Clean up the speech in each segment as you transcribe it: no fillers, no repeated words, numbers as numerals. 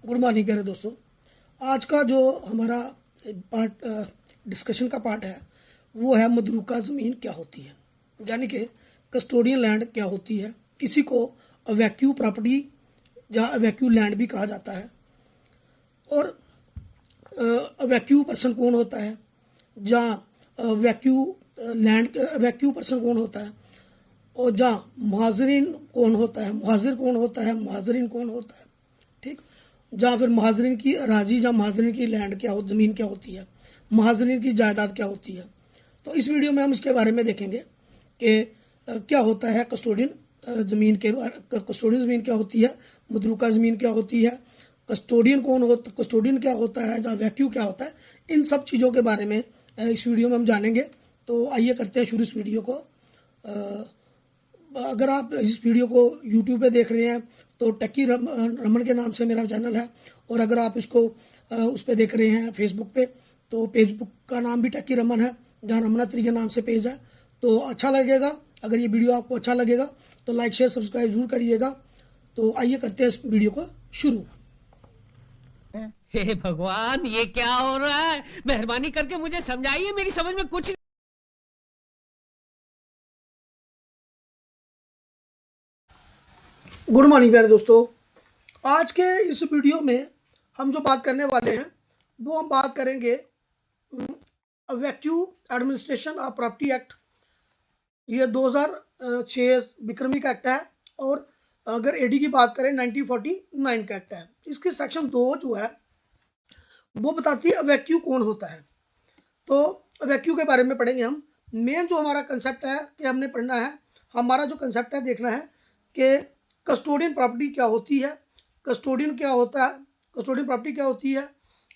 Good morning प्यारे दोस्तों। आज का जो हमारा पार्ट डिस्कशन का पार्ट है वो है मदरूका ज़मीन क्या होती है, यानी कि कस्टोडियन लैंड क्या होती है। किसी को वैक्यू प्रॉपर्टी या वैक्यू लैंड भी कहा जाता है। और वैक्यू पर्सन कौन होता है या वैक्यू लैंड वैक्यू पर्सन कौन होता है, और जहाँ महाजरीन कौन होता है, मुहाजिर कौन होता है, महाजरीन कौन होता है। ठीक, जहाँ फिर महाजरीन की अराजी या महाजरीन की लैंड क्या हो, ज़मीन क्या होती है, महाजरीन की जायदाद क्या होती है। तो इस वीडियो में हम इसके बारे में देखेंगे कि क्या होता है कस्टोडियन ज़मीन के कस्टोडियन ज़मीन क्या होती है, मदरूका ज़मीन क्या होती है, कस्टोडियन क्या होता है, या वैक्यू क्या होता है। इन सब चीज़ों के बारे में इस वीडियो में हम जानेंगे। तो आइए करते हैं शुरू इस वीडियो को। अगर आप इस वीडियो को यूट्यूब पे देख रहे हैं तो टक्की रमन के नाम से मेरा चैनल है, और अगर आप इसको उस पर देख रहे हैं फेसबुक पे तो फेसबुक का नाम भी टक्की रमन है, जहाँ रमना त्री के नाम से पेज है। तो अच्छा लगेगा, अगर ये वीडियो आपको अच्छा लगेगा तो लाइक शेयर सब्सक्राइब जरूर करिएगा। तो आइए करते हैं इस वीडियो को शुरू। हे भगवान, ये क्या हो रहा है? मेहरबानी करके मुझे समझाइए, मेरी समझ में कुछ। गुड मॉर्निंग प्यारे दोस्तों। आज के इस वीडियो में हम जो बात करने वाले हैं वो हम बात करेंगे वैक्यू एडमिनिस्ट्रेशन ऑफ प्रॉपर्टी एक्ट। ये 2006 विक्रमी का एक्ट है, और अगर एडी की बात करें 1949 का एक्ट है। इसकी सेक्शन 2 जो है वो बताती है वैक्यू कौन होता है। तो वैक्यू के बारे में पढ़ेंगे हम। मेन जो हमारा कंसेप्ट है कि हमने पढ़ना है, हमारा जो कंसेप्ट है देखना है कि कस्टोडियन प्रॉपर्टी क्या होती है, कस्टोडियन क्या होता है, कस्टोडियन प्रॉपर्टी क्या होती है,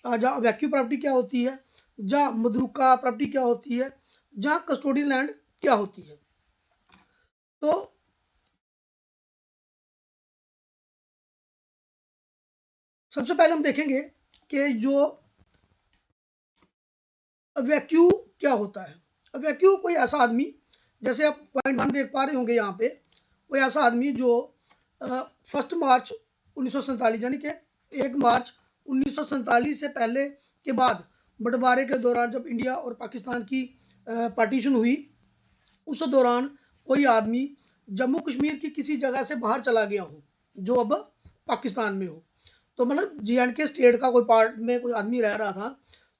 जहाँ वैक्यू प्रॉपर्टी क्या होती है, जहाँ मदरूका प्रॉपर्टी क्या होती है, जहाँ कस्टोडियन लैंड क्या होती है। तो सबसे पहले हम देखेंगे कि जो वैक्यू क्या होता है। वैक्यू कोई ऐसा आदमी, जैसे आप पॉइंट 1 देख पा रहे होंगे यहाँ पे, कोई ऐसा आदमी जो 1 मार्च 1947 यानी कि 1 मार्च 1947 से पहले के बाद बंटवारे के दौरान जब इंडिया और पाकिस्तान की पार्टीशन हुई, उस दौरान कोई आदमी जम्मू कश्मीर की किसी जगह से बाहर चला गया हो जो अब पाकिस्तान में हो। तो मतलब J&K स्टेट का कोई पार्ट में कोई आदमी रह रहा था,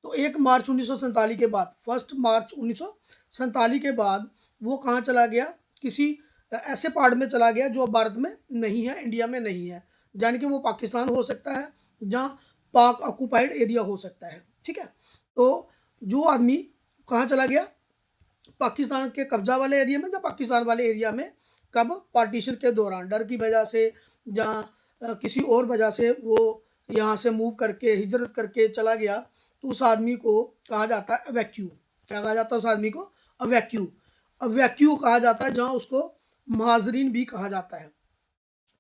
तो 1 मार्च 1947 के बाद, 1 मार्च 1947 के बाद वो कहाँ चला गया, किसी ऐसे पार्ट में चला गया जो भारत में नहीं है, इंडिया में नहीं है। यानी कि वो पाकिस्तान हो सकता है, जहाँ पाक ऑक्यूपाइड एरिया हो सकता है। ठीक है, तो जो आदमी कहाँ चला गया, पाकिस्तान के कब्जा वाले एरिया में, या पाकिस्तान वाले एरिया में, कब, पार्टीशन के दौरान, डर की वजह से, जहाँ किसी और वजह से वो यहाँ से मूव करके हिजरत करके चला गया, तो उस आदमी को कहा जाता है वैक्यू। क्या कहा जाता है उस आदमी को? वैक्यू। वैक्यू कहा जाता है, जहाँ उसको महाजरीन भी कहा जाता है।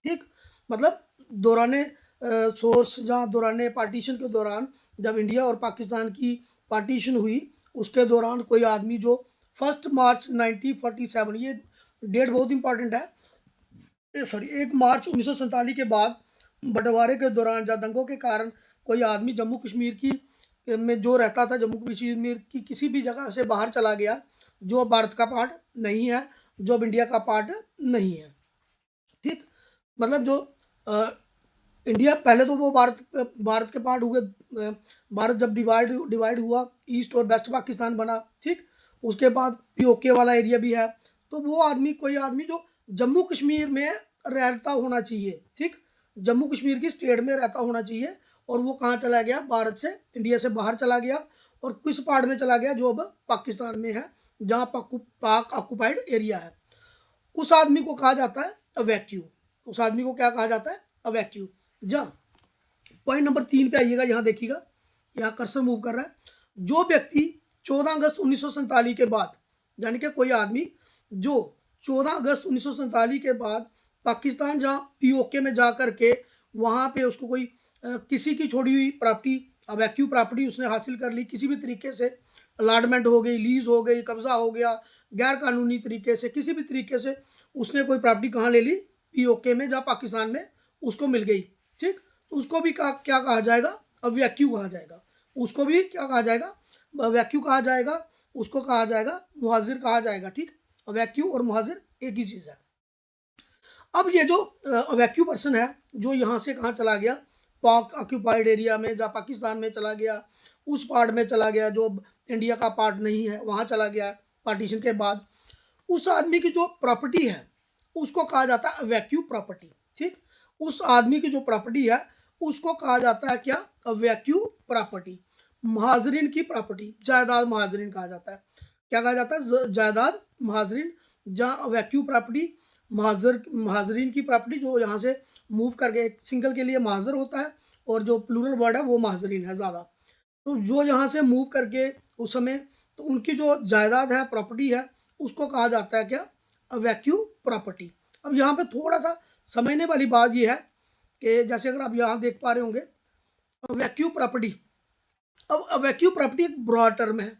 ठीक, मतलब दौराने सोर्स, जहाँ दौराने पार्टीशन के दौरान, जब इंडिया और पाकिस्तान की पार्टीशन हुई, उसके दौरान कोई आदमी जो 1 मार्च 1947, ये डेट बहुत इंपॉर्टेंट है, सॉरी 1 मार्च 1947 के बाद बंटवारे के दौरान या दंगों के कारण कोई आदमी जम्मू कश्मीर की में जो रहता था, जम्मू कश्मीर की किसी भी जगह से बाहर चला गया, जो अब भारत का पार्ट नहीं है, जो अब इंडिया का पार्ट नहीं है। ठीक, मतलब जो इंडिया, पहले तो वो भारत के पार्ट हुए। भारत जब डिवाइड हुआ, ईस्ट और वेस्ट पाकिस्तान बना। ठीक, उसके बाद पीओके वाला एरिया भी है। तो वो आदमी, कोई आदमी जो जम्मू कश्मीर में रहता होना चाहिए, ठीक, जम्मू कश्मीर की स्टेट में रहता होना चाहिए, और वो कहाँ चला गया, भारत से, इंडिया से बाहर चला गया, और किस पार्ट में चला गया, जो अब पाकिस्तान में है, जहाँ पाक ऑक्यूपाइड एरिया है। उस आदमी को कहा जाता है वैक्यू। उस आदमी को क्या कहा जाता है? वैक्यू। जहाँ पॉइंट नंबर 3 पे आइएगा, यहाँ देखिएगा, यहाँ कर्सर मूव कर रहा है। जो व्यक्ति 14 अगस्त 1947 के बाद, यानी कि कोई आदमी जो 14 अगस्त 1947 के बाद पाकिस्तान, जहाँ पीओके में जा कर के वहाँ पे उसको कोई किसी की छोड़ी हुई प्रॉपर्टी, वैक्यू प्रॉपर्टी उसने हासिल कर ली, किसी भी तरीके से अलाटमेंट हो गई, लीज हो गई, कब्जा हो गया, गैर कानूनी तरीके से, किसी भी तरीके से उसने कोई प्रॉपर्टी कहाँ ले ली, पीओके में, जहाँ पाकिस्तान में उसको मिल गई। ठीक, तो उसको भी क्या कहा जाएगा, अवैक्यू कहा जाएगा। उसको भी क्या कहा जाएगा, अवैक्यू कहा जाएगा। उसको कहा जाएगा मुहाजिर कहा जाएगा। ठीक, अवैक्यू और मुहाजिर एक ही चीज़ है। अब ये जो अवैक्यू पर्सन है जो यहाँ से कहाँ चला गया, पाक ऑक्यूपाइड एरिया में, जहाँ पाकिस्तान में चला गया, उस पार्ट में चला गया जो इंडिया का पार्ट नहीं है, वहाँ चला गया पार्टीशन के बाद, उस आदमी की जो प्रॉपर्टी है उसको कहा जाता है अवैक्यू प्रॉपर्टी। ठीक, उस आदमी की जो प्रॉपर्टी है उसको कहा जाता है क्या, अवैक्यू प्रॉपर्टी। महाजरीन की प्रॉपर्टी, जायदाद महाजरीन कहा जाता है। क्या कहा जाता है, जायदाद महाजरीन। जहाँ अवैक्यू प्रॉपर्टी महाजरीन की प्रॉपर्टी जो यहाँ से मूव करके, एक सिंगल के लिए महाजर होता है और जो प्लूरल वर्ड है वो महाजरीन है ज़्यादा। तो जो यहाँ से मूव करके उस समय, तो उनकी जो जायदाद है, प्रॉपर्टी है, उसको कहा जाता है क्या, अवैक्यू प्रॉपर्टी। अब यहाँ पे थोड़ा सा समझने वाली बात ये है कि जैसे अगर आप यहाँ देख पा रहे होंगे अवैक्यू प्रॉपर्टी। अब अवैक्यू प्रॉपर्टी एक ब्रॉड टर्म है।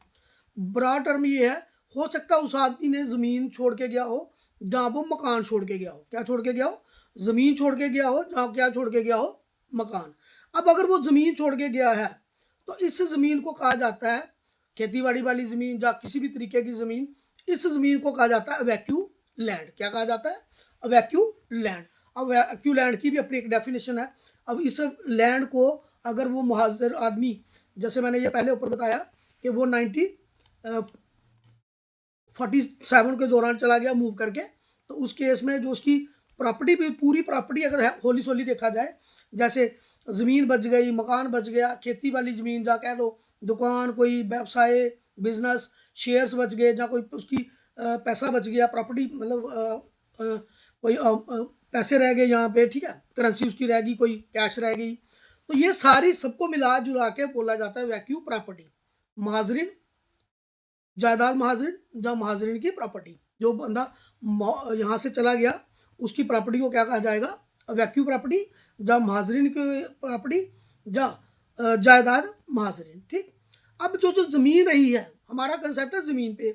ब्रॉड टर्म ये है, हो सकता है उस आदमी ने ज़मीन छोड़ के गया हो जहाँ वो मकान छोड़ के गया हो। क्या छोड़ के गया हो, ज़मीन छोड़ के गया हो, जहाँ क्या छोड़ के गया हो, मकान। अब अगर वो ज़मीन छोड़ के गया है तो इस ज़मीन को कहा जाता है, खेतीबाड़ी वाली ज़मीन या किसी भी तरीके की ज़मीन, इस ज़मीन को कहा जाता है अवैक्यू लैंड। क्या कहा जाता है, अवैक्यू लैंड। अब अवैक्यू लैंड की भी अपनी एक डेफिनेशन है। अब इस लैंड को अगर वो मुहाजिर आदमी, जैसे मैंने ये पहले ऊपर बताया कि वो 1947 के दौरान चला गया मूव करके, तो उस केस में जो उसकी प्रॉपर्टी भी, पूरी प्रॉपर्टी अगर है होली सोली देखा जाए, जैसे ज़मीन बच गई, मकान बच गया, खेती वाली ज़मीन जा कह लो, दुकान, कोई व्यवसाय, बिजनेस, शेयर्स बच गए, जहाँ कोई उसकी पैसा बच गया, प्रॉपर्टी मतलब कोई पैसे रह गए यहाँ पे, ठीक है, करेंसी उसकी रह गई, कोई कैश रह गई, तो ये सारी सबको मिला जुला के बोला जाता है वैक्यू प्रॉपर्टी। महाजरीन, जायदाद महाजरीन, जहाँ महाजरीन की प्रॉपर्टी, जो बंदा यहाँ से चला गया उसकी प्रॉपर्टी को क्या कहा जाएगा, वैक्यू प्रॉपर्टी। जहाँ महाजरीन की प्रॉपर्टी, जहाँ जायदाद महाजरीन। ठीक, अब जो ज़मीन रही है, हमारा कंसेप्ट है ज़मीन पे,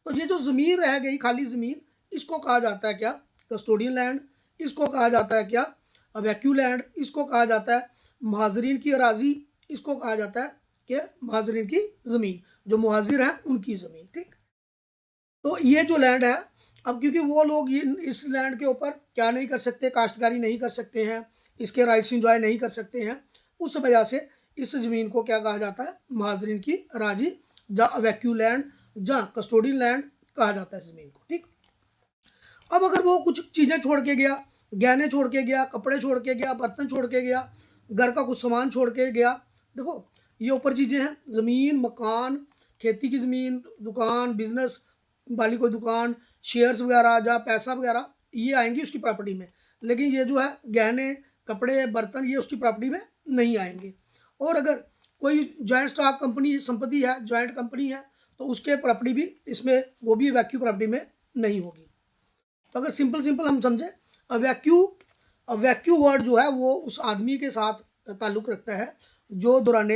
तो ये जो ज़मीन रह गई, खाली ज़मीन, इसको कहा जाता है क्या, कस्टोडियन लैंड। इसको कहा जाता है क्या, वैक्यू लैंड। इसको कहा जाता है महाजरीन की अराजी। इसको कहा जाता है कि महाजरीन की ज़मीन, जो मुहाजिर हैं उनकी ज़मीन। ठीक, तो ये जो लैंड है, अब क्योंकि वो लोग इस लैंड के ऊपर क्या नहीं कर सकते, काश्तकारी नहीं कर सकते हैं, इसके राइट्स इंजॉय नहीं कर सकते हैं, उस वजह से इस ज़मीन को क्या कहा जाता है, महाजरीन की अराजी, जहाँ वैक्यू लैंड, जहाँ कस्टोडियन लैंड कहा जाता है ज़मीन को। ठीक, अब अगर वो कुछ चीज़ें छोड़ के गया, गहने छोड़ के गया, कपड़े छोड़ के गया, बर्तन छोड़ के गया, घर का कुछ सामान छोड़ के गया, देखो ये ऊपर चीज़ें हैं, ज़मीन, मकान, खेती की ज़मीन, दुकान, बिजनेस वाली कोई दुकान, शेयर्स वगैरह, जहाँ पैसा वगैरह, ये आएंगी उसकी प्रॉपर्टी में। लेकिन ये जो है गहने, कपड़े, बर्तन, ये उसकी प्रॉपर्टी में नहीं आएंगे। और अगर कोई जॉइंट स्टॉक कंपनी संपत्ति है, जॉइंट कंपनी है, तो उसके प्रॉपर्टी भी इसमें, वो भी वैक्यू प्रॉपर्टी में नहीं होगी। तो अगर सिंपल हम समझे, वैक्यू वर्ड जो है वो उस आदमी के साथ ताल्लुक़ रखता है जो दौरान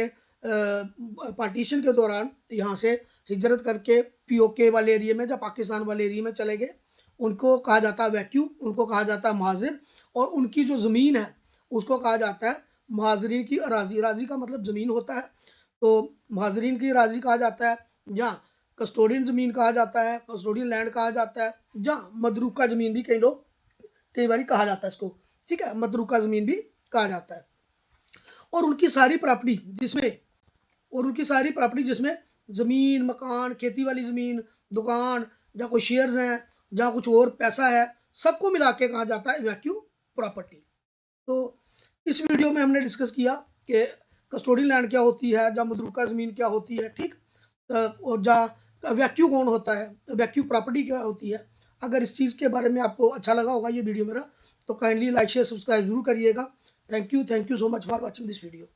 पार्टीशन के दौरान यहाँ से हिजरत करके पीओके वाले एरिया में, जब पाकिस्तान वाले एरिया में चले गए, उनको कहा जाता है वैक्यू, उनको कहा जाता है महाजिर। और उनकी जो ज़मीन है उसको कहा जाता है महाजरीन की अराजी। अराजी का मतलब ज़मीन होता है, तो महाजरीन की अराजी कहा जाता है। जहाँ कस्टोडियन ज़मीन कहा जाता है, कस्टोडियन लैंड कहा जाता है। जहाँ मदरूका ज़मीन भी कई बार कहा जाता है इसको, ठीक है, मदरूका ज़मीन भी कहा जाता है। और उनकी सारी प्रॉपर्टी जिसमें ज़मीन, मकान, खेती वाली ज़मीन, दुकान, जहाँ कोई शेयर्स हैं, जहाँ कुछ और पैसा है, सबको मिला के कहा जाता है वैक्यू प्रॉपर्टी। तो इस वीडियो में हमने डिस्कस किया कि कस्टोडियन लैंड क्या होती है, जहाँ मदरूका ज़मीन क्या होती है, ठीक, और जहाँ वैक्यू कौन होता है, वैक्यू प्रॉपर्टी क्या होती है। अगर इस चीज़ के बारे में आपको अच्छा लगा होगा ये वीडियो मेरा, तो काइंडली लाइक, शेयर, सब्सक्राइब जरूर करिएगा। Thank you so much for watching this video.